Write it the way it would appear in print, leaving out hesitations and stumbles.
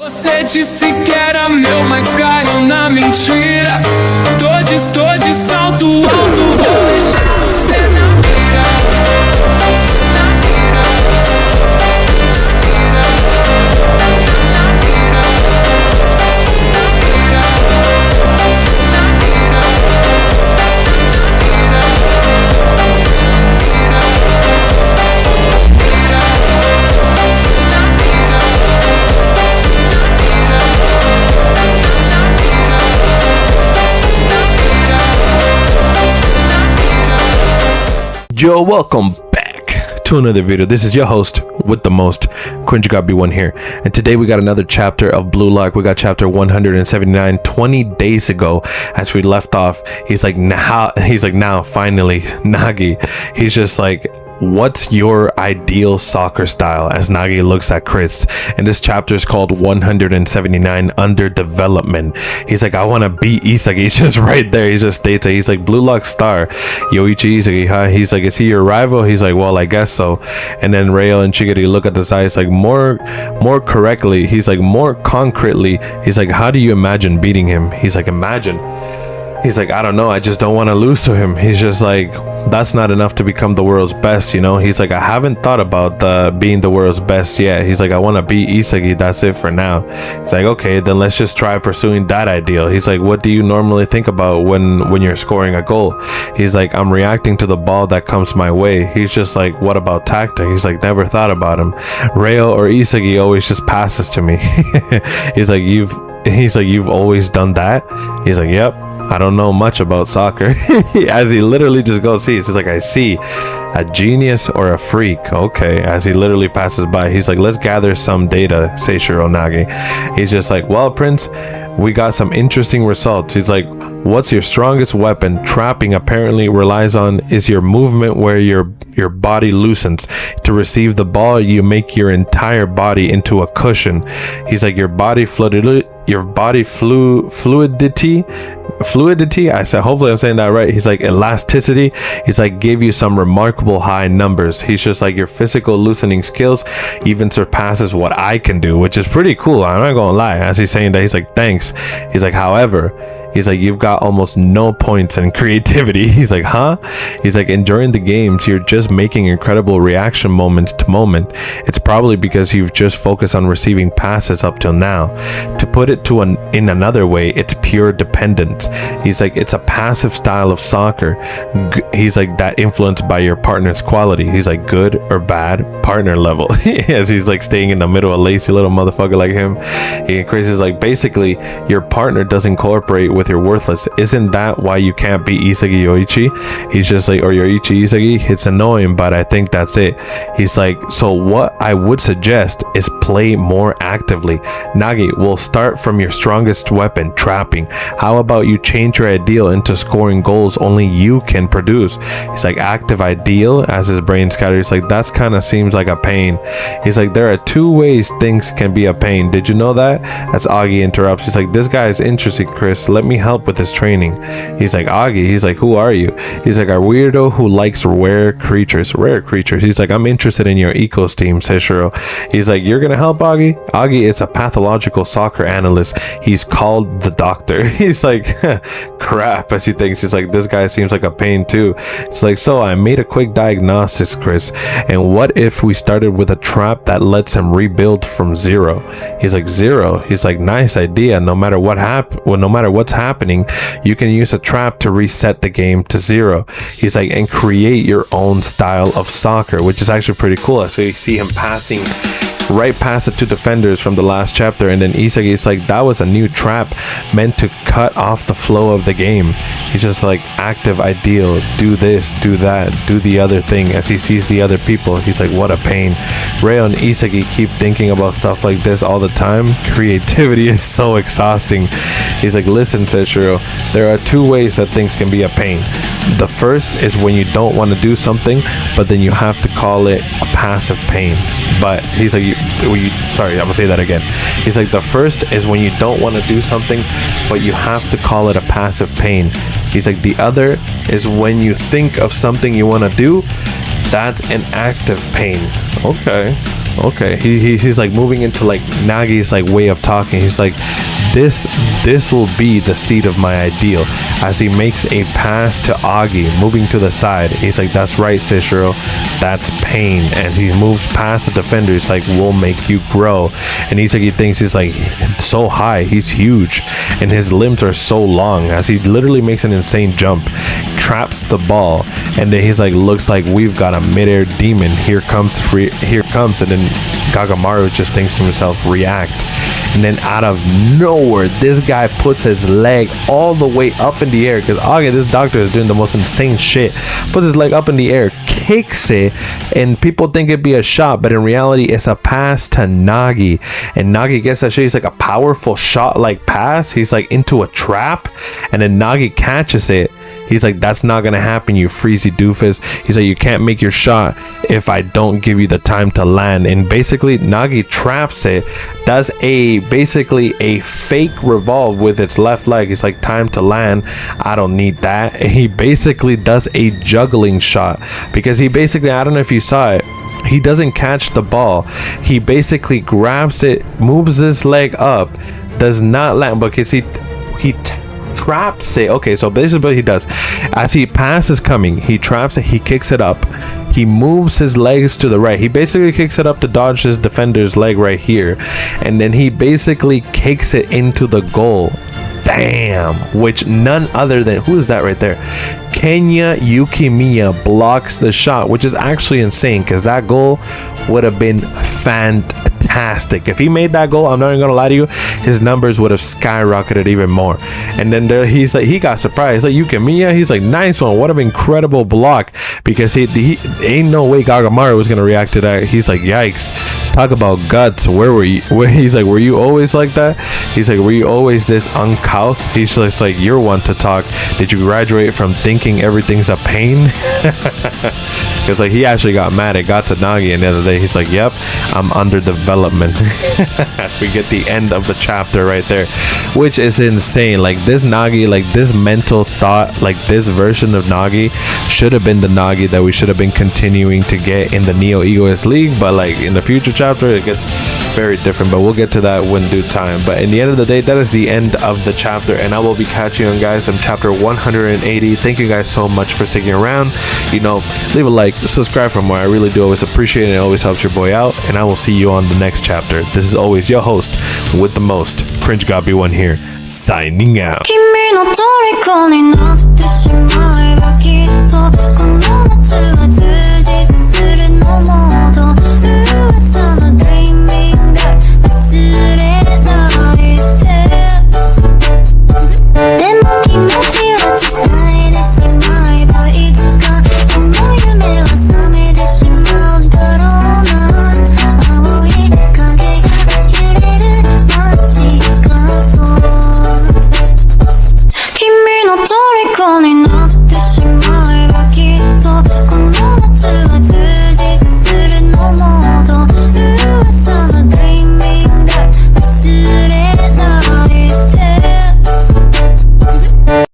Você disse que era meu, mas caiu na mentira. Tô de salto alto, vou deixar você na mira. Na mira. Na mira. Na mira. Yo, welcome back to another video. This is your host with the most, Cringe God B1 here, and today we got another chapter of Blue Lock. We got chapter 179. 20 days ago, as we left off, he's like, now finally, Nagi, he's just like, what's your ideal soccer style? As Nagi looks at Chris, and this chapter is called 179 Under Development. He's like, I want to beat Isagi. He's just right there. He just states it. He's like, Blue Lock star Yoichi Isagi, huh? He's like, is he your rival? He's like, well, I guess so. And then Rayo and Chigiri look at the side. He's like, more correctly, he's like, more concretely, he's like, how do you imagine beating him? He's like, imagine. He's like, I don't know, I just don't want to lose to him. He's just like, that's not enough to become the world's best, you know? He's like, I haven't thought about being the world's best yet. He's like, I want to beat Isagi, that's it for now. He's like, okay, then let's just try pursuing that ideal. He's like, what do you normally think about when you're scoring a goal? He's like, I'm reacting to the ball that comes my way. He's just like, what about tactic? He's like, never thought about him. Rayo or Isagi always just passes to me. He's like, you've always done that? He's like, yep. I don't know much about soccer. As he literally just goes, he's like, I see a genius or a freak. Okay. As he literally passes by, he's like, let's gather some data, say Shironagi. He's just like, well, Prince, we got some interesting results. He's like, what's your strongest weapon? Trapping apparently relies on is your movement where your body loosens. To receive the ball, you make your entire body into a cushion. He's like, your body fluidity, I said, hopefully I'm saying that right. He's like, elasticity, he's like, gave you some remarkable high numbers. He's just like, your physical loosening skills even surpasses what I can do, which is pretty cool. I'm not gonna lie. As he's saying that, he's like, thanks. He's like, however, he's like, you've got almost no points in creativity. He's like, huh? He's like, and during the games, you're just making incredible reaction moments to moment. It's probably because you've just focused on receiving passes up till now. To put it in another way, it's pure dependence. He's like, it's a passive style of soccer. He's like, that influenced by your partner's quality. He's like, good or bad partner level. As he's like staying in the middle, a lazy little motherfucker like him. He increases like, basically, your partner does incorporate with your worthless. Isn't that why you can't beat Isagi Yoichi? He's just like, or Yoichi Isagi, it's annoying, but I think that's it. He's like, so what I would suggest is play more actively. Nagi, we'll start from your strongest weapon, trapping. How about you change your ideal into scoring goals only you can produce? He's like, active ideal, as his brain scatters. He's like, that's kind of seems like a pain. He's like, there are two ways things can be a pain. Did you know that? As Agi interrupts, he's like, this guy is interesting, Chris. Let me help with his training. He's like, Agi, he's like, who are you? He's like, a weirdo who likes rare creatures. He's like, I'm interested in your ecos team, says Shiro. He's like, you're gonna help Agi? Agi is a pathological soccer analyst. He's called the doctor. He's like, crap, as he thinks. He's like, this guy seems like a pain too. It's like, so I made a quick diagnosis, Chris, and what if we started with a trap that lets him rebuild from zero? He's like, zero? He's like, nice idea. No matter what's happening, you can use a trap to reset the game to zero. He's like, and create your own style of soccer, which is actually pretty cool. So you see him passing right past the two defenders from the last chapter, and then Isagi is like, that was a new trap meant to cut off the flow of the game. He's just like, active ideal, do this, do that, do the other thing. As he sees the other people, he's like, what a pain. Rei and Isagi keep thinking about stuff like this all the time. Creativity is so exhausting. He's like, listen, Seshiro, there are two ways that things can be a pain. The first is when you don't want to do something, but then you have to call it a passive pain. But he's like, sorry, I'm gonna say that again. He's like, the first is when you don't want to do something, but you have to call it a passive pain. He's like, the other is when you think of something you want to do, that's an active pain. Okay. okay. He's like moving into like Nagi's like way of talking. He's like, this will be the seat of my ideal. As he makes a pass to Agi, moving to the side. He's like, that's right, Cicero, that's pain. And he moves past the defender. He's like, we'll make you grow. And he's like, he thinks he's like so high, he's huge, and his limbs are so long. As he literally makes an insane jump, traps the ball, and then he's like, looks like we've got a midair demon. Here comes. And then Kagamaru just thinks to himself, react. And then out of nowhere, this guy puts his leg all the way up in the air, because this doctor is doing the most insane shit. Puts his leg up in the air, kicks it, and people think it'd be a shot, but in reality it's a pass to Nagi. And Nagi gets that shit. He's like, a powerful shot like pass. He's like into a trap, and then Nagi catches it. He's like, that's not gonna happen, you freezy doofus. He's like, you can't make your shot if I don't give you the time to land. And basically Nagi traps it, does basically a fake revolve with its left leg. He's like, time to land, I don't need that. And he basically does a juggling shot, because he basically, I don't know if you saw it, he doesn't catch the ball. He basically grabs it, moves his leg up, does not land, because he traps it. Okay, so this is what he does. As he passes coming, he traps it, he kicks it up, he moves his legs to the right. He basically kicks it up to dodge his defender's leg right here, and then he basically kicks it into the goal. Damn. Which none other than, who is that right there? Kenya Yukimiya blocks the shot, which is actually insane, because that goal would have been fantastic. If he made that goal, I'm not even gonna lie to you, his numbers would have skyrocketed even more. And then there, he's like, he got surprised. Like, Yukimiya, he's like, nice one, what an incredible block, because he ain't no way Kagamaru was gonna react to that. He's like, yikes. Talk about guts. Where were you? He's like, were you always like that? He's like, were you always this uncouth? He's just like, you're one to talk. Did you graduate from thinking everything's a pain? Because like, he actually got mad at Nagi, and the other day he's like, yep, I'm under development. We get the end of the chapter right there, which is insane. Like, this Nagi, like this mental thought, like this version of Nagi should have been the Nagi that we should have been continuing to get in the Neo Egoist League. But like in the future chapter, it gets very different, but we'll get to that when due time. But in the end of the day, that is the end of the chapter, and I will be catching you guys on chapter 180. Thank you guys so much for sticking around. You know, leave a like, subscribe for more. I really do always appreciate it. It always helps your boy out, and I will see you on the next chapter. This is always your host with the most, Cringe Gobby One here, signing out. 君の虜になってしまえばきっとこの夏は充実するのもっと